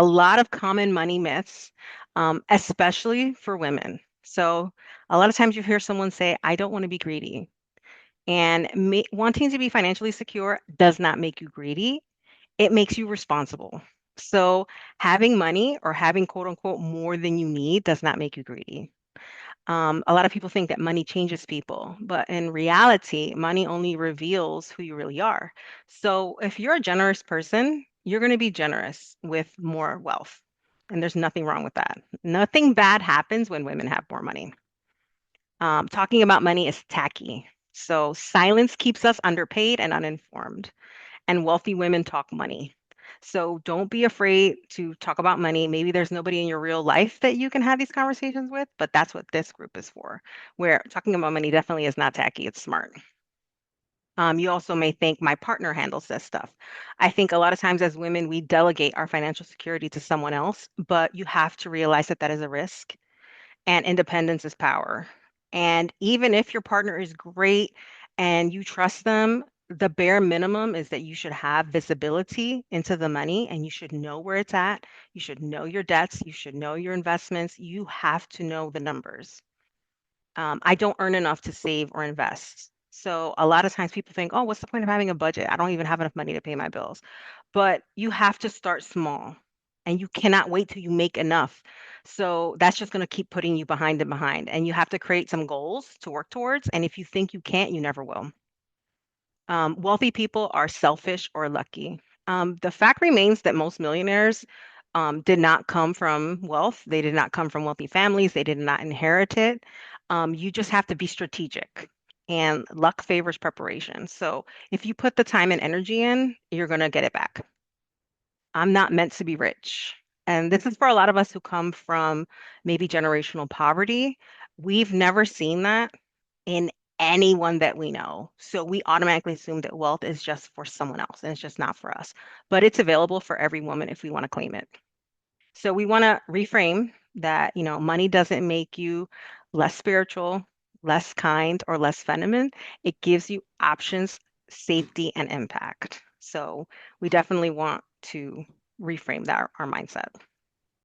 A lot of common money myths, especially for women. So a lot of times you hear someone say, I don't want to be greedy. And wanting to be financially secure does not make you greedy. It makes you responsible. So having money or having quote unquote more than you need does not make you greedy. A lot of people think that money changes people, but in reality, money only reveals who you really are. So if you're a generous person, you're going to be generous with more wealth. And there's nothing wrong with that. Nothing bad happens when women have more money. Talking about money is tacky. So silence keeps us underpaid and uninformed, and wealthy women talk money. So don't be afraid to talk about money. Maybe there's nobody in your real life that you can have these conversations with, but that's what this group is for, where talking about money definitely is not tacky, it's smart. You also may think my partner handles this stuff. I think a lot of times as women, we delegate our financial security to someone else, but you have to realize that that is a risk and independence is power. And even if your partner is great and you trust them, the bare minimum is that you should have visibility into the money and you should know where it's at. You should know your debts. You should know your investments. You have to know the numbers. I don't earn enough to save or invest. So a lot of times people think, oh, what's the point of having a budget? I don't even have enough money to pay my bills. But you have to start small and you cannot wait till you make enough. So that's just going to keep putting you behind and behind. And you have to create some goals to work towards. And if you think you can't, you never will. Wealthy people are selfish or lucky. The fact remains that most millionaires did not come from wealth. They did not come from wealthy families. They did not inherit it. You just have to be strategic, and luck favors preparation. So if you put the time and energy in, you're going to get it back. I'm not meant to be rich. And this is for a lot of us who come from maybe generational poverty. We've never seen that in anyone that we know. So we automatically assume that wealth is just for someone else and it's just not for us. But it's available for every woman if we want to claim it. So we want to reframe that, money doesn't make you less spiritual, less kind, or less feminine. It gives you options, safety, and impact. So we definitely want to reframe that our mindset.